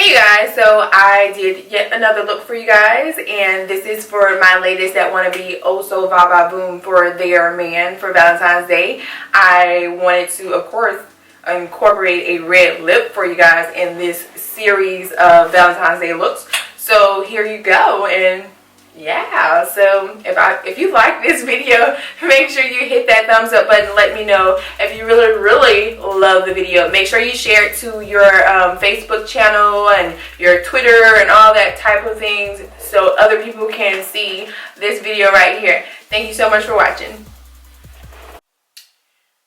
Hey guys, so I did yet another look for you guys, and this is for my ladies that want to be oh so va boom for their man for Valentine's Day. I wanted to, of course, incorporate a red lip for you guys in this series of Valentine's Day looks. So here you go, and yeah, so if you like this video, make sure you hit that thumbs up button. Let me know if you really love the video. Make sure you share it to your Facebook channel and your Twitter and all that type of things so other people can see this video right here. Thank you so much for watching.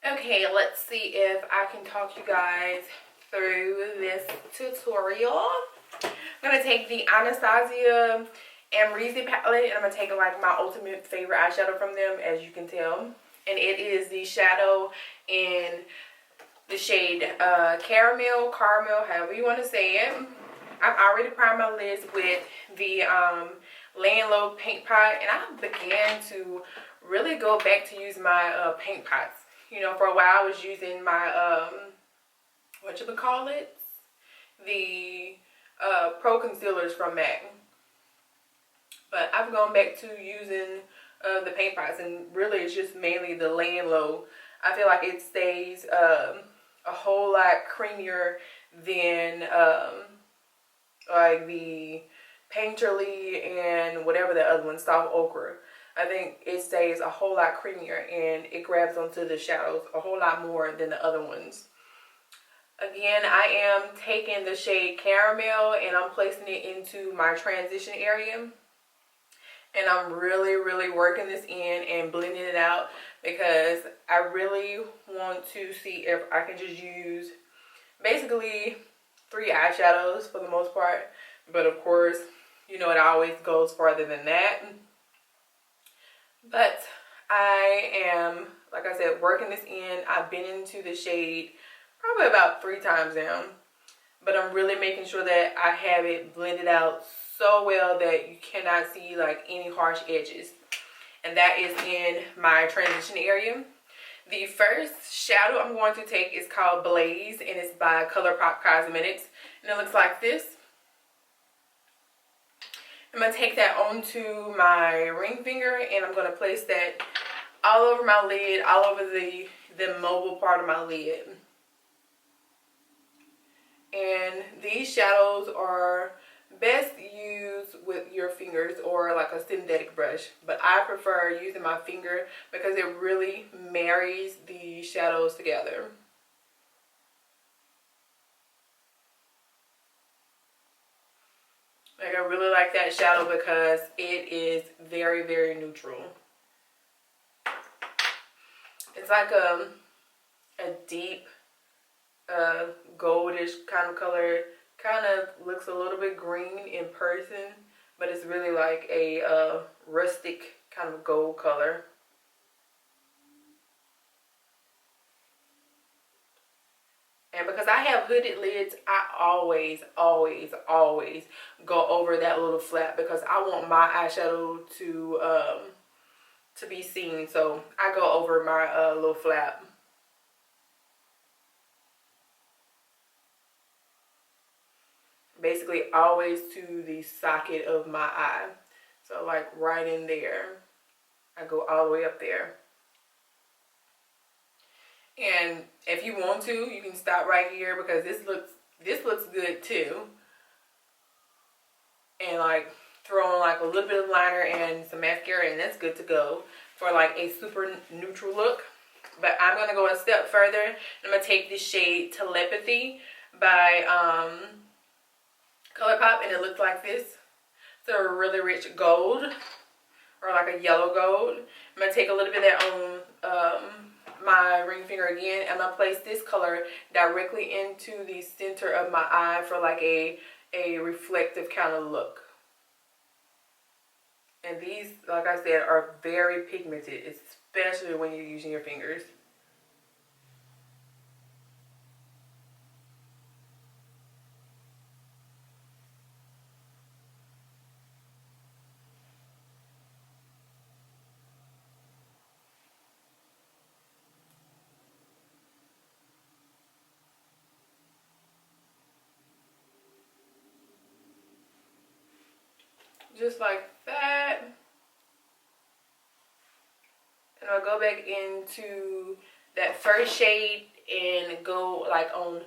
Okay, let's see if I can talk you guys through this tutorial. I'm going to take the Anastasia Amrezy palette, and I'm going to take like my ultimate favorite eyeshadow from them, as you can tell. And it is the shadow in the shade caramel, however you want to say it. I've already primed my lids with the Laying Low paint pot, and I began to really go back to use my paint pots. You know, for a while I was using my, the Pro Concealers from MAC. But I've gone back to using the paint pots, and really it's just mainly the Laying Low. I feel like it stays a whole lot creamier than like the Painterly and whatever the other one, Soft Ochre. I think it stays a whole lot creamier and it grabs onto the shadows a whole lot more than the other ones. Again, I am taking the shade Caramel and I'm placing it into my transition area. And I'm really working this in and blending it out because I really want to see if I can just use basically 3 eyeshadows for the most part. But of course, you know, it always goes farther than that. But I am, like I said, working this in. I've been into the shade probably about 3 times now. But I'm really making sure that I have it blended out so well that you cannot see like any harsh edges. And that is in my transition area. The first shadow I'm going to take is called Blaze, and it's by ColourPop Cosmetics. And it looks like this. I'm going to take that onto my ring finger, and I'm going to place that all over my lid, all over the mobile part of my lid. And these shadows are best used with your fingers or like a synthetic brush, but I prefer using my finger because it really marries the shadows together. Like, I really like that shadow because it is very neutral. It's like a deep goldish kind of color. Kind of looks a little bit green in person, but it's really like a rustic kind of gold color. And because I have hooded lids, I always go over that little flap because I want my eyeshadow to be seen. So I go over my little flap. Basically always to the socket of my eye. So like right in there. I go all the way up there. And if you want to, you can stop right here because this looks good too. And like throw on like a little bit of liner and some mascara, and that's good to go for like a super neutral look. But I'm gonna go a step further. I'm gonna take this shade Telepathy by ColourPop, and it looks like this. It's a really rich gold, or like a yellow gold. I'm going to take a little bit of that on my ring finger again, and I'm going to place this color directly into the center of my eye for like a reflective kind of look. And these, like I said, are very pigmented, especially when you're using your fingers. just like that. And I'll go back into that first shade and go like on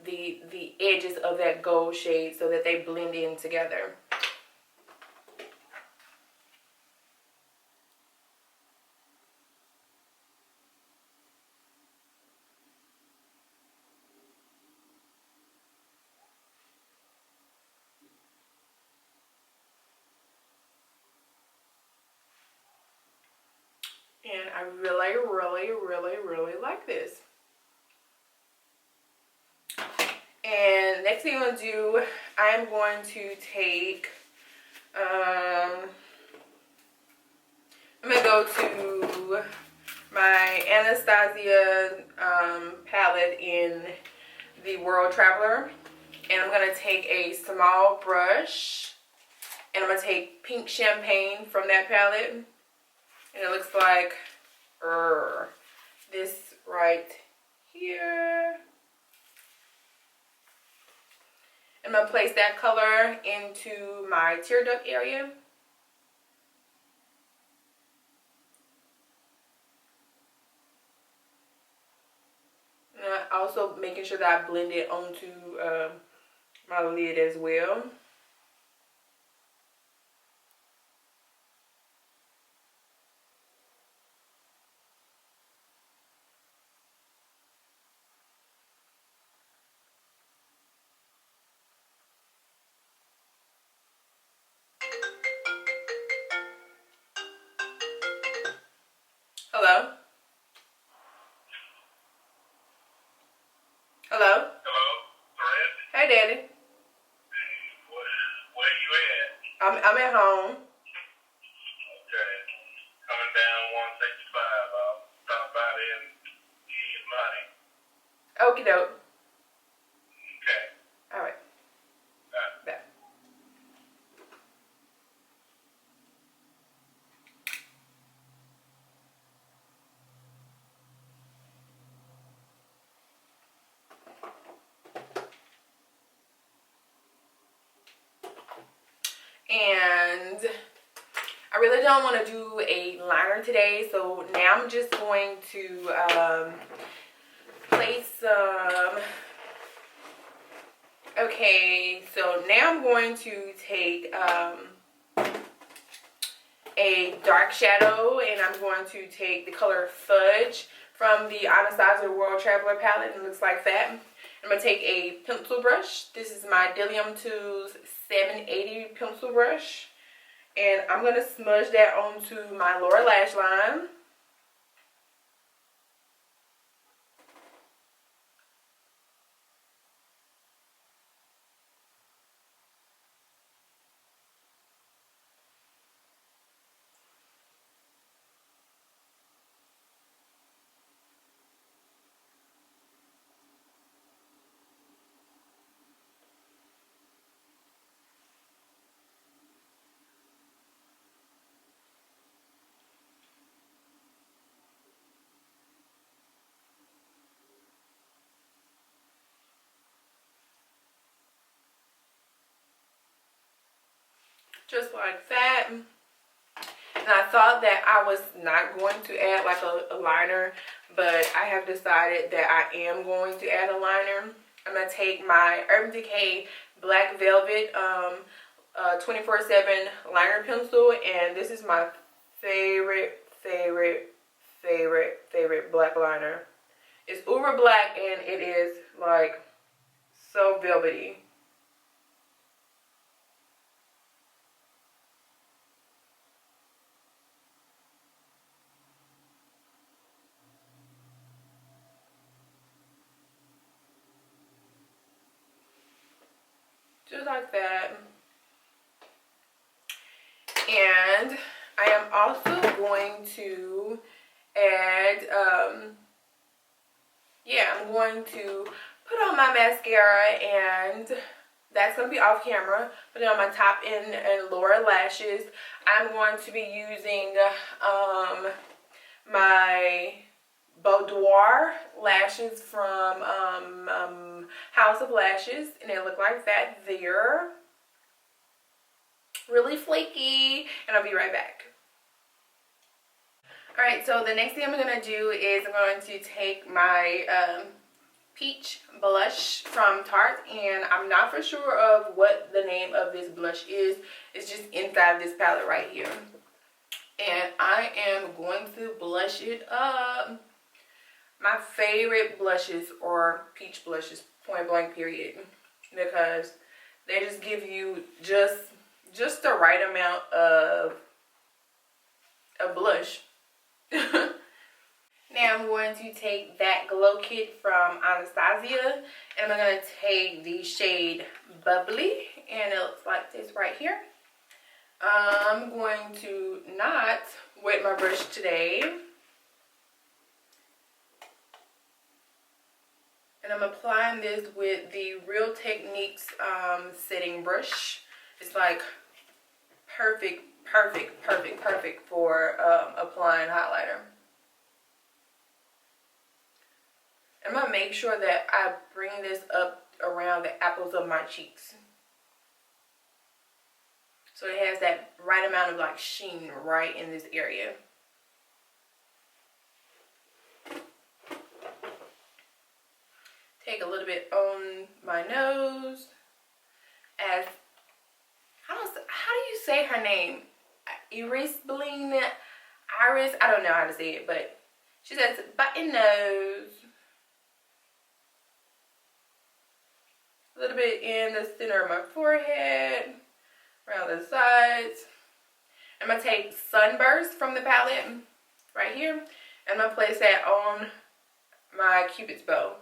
the edges of that gold shade so that they blend in together. And I really, really, really, really like this. And next thing I'm going to do, I'm going to take, I'm going to go to my Anastasia palette in the World Traveler. And I'm going to take a small brush. And I'm going to take Pink Champagne from that palette. And it looks like this right here. I'm going to place that color into my tear duct area. And also making sure that I blend it onto my lid as well. Hello? Hello? Hello, Fred? Hey, Daddy. Where you at? I'm at home. Okay. Coming down 165. I'll stop by there and give you money. Okie doke. Okay. All right. Bye. And I really don't want to do a liner today, so now I'm just going to place some. Okay, so now I'm going to take a dark shadow, and I'm going to take the color Fudge from the Anastasia World Traveler palette, and it looks like that. I'm going to take a pencil brush. This is my Dillium Tools 780 pencil brush. And I'm going to smudge that onto my lower lash line. Just like that. And I thought that I was not going to add like a liner, but I have decided that I am going to add a liner. I'm going to take my Urban Decay Black Velvet 24/7 liner pencil, and this is my favorite black liner. It's uber black and it is like so velvety. Just like that. And I am also going to add, I'm going to put on my mascara, and that's going to be off camera. Put it on my top and lower lashes. I'm going to be using my Boudoir lashes from House of Lashes, and they look like that there. really flaky, and I'll be right back. Alright, so the next thing I'm going to do is I'm going to take my peach blush from Tarte, and I'm not for sure of what the name of this blush is. It's just inside of this palette right here. And I am going to blush it up. My favorite blushes are peach blushes, point blank period, because they just give you just the right amount of blush. Now I'm going to take that glow kit from Anastasia, and I'm going to take the shade Bubbly, and it looks like this right here. I'm going to not wet my brush today, and I'm applying this with the Real Techniques setting brush. It's like perfect for applying highlighter. I'm going to make sure that I bring this up around the apples of my cheeks, so it has that right amount of like sheen right in this area. Take a little bit on my nose. As how do you say her name? Iris, I don't know how to say it, but she says button nose. A little bit in the center of my forehead, around the sides. I'm going to take Sunburst from the palette right here, and I'm going to place that on my Cupid's bow.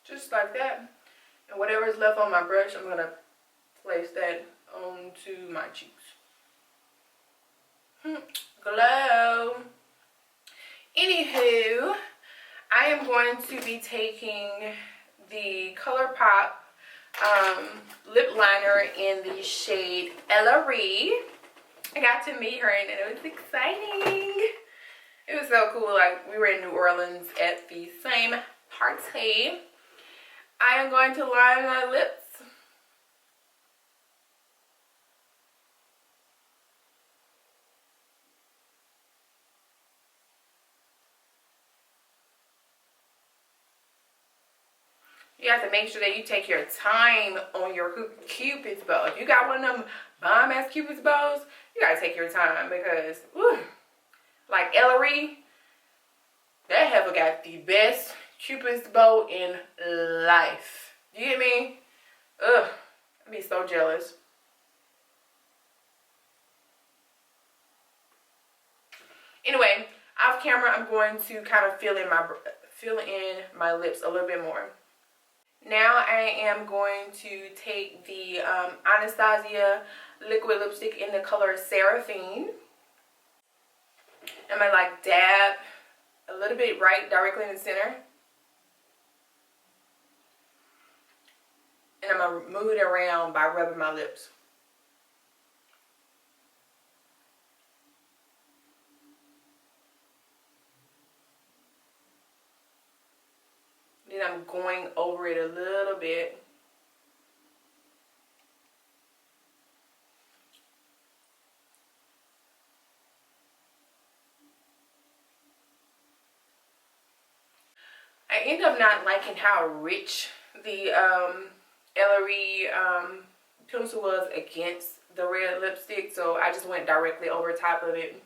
Just like that. And whatever is left on my brush, I'm going to place that onto my cheeks. Glow. Anywho, I am going to be taking the ColourPop lip liner in the shade Ellery. I got to meet her and it was exciting. It was so cool. Like, we were in New Orleans at the same party. I am going to line my lips. You have to make sure that you take your time on your Cupid's bow. If you got one of them bomb ass Cupid's bows, you gotta take your time, because whew, like Ellery, that heifer got the best Cupid's bow in life. You get me? Ugh, I'd be so jealous. Anyway, off camera, I'm going to kind of fill in my lips a little bit more. Now I am going to take the Anastasia liquid lipstick in the color Seraphine. I'm going to like dab a little bit right directly in the center. And I'm going to move it around by rubbing my lips. Then I'm going over it a little bit. I end up not liking how rich the Ellery pencil was against the red lipstick, so I just went directly over top of it.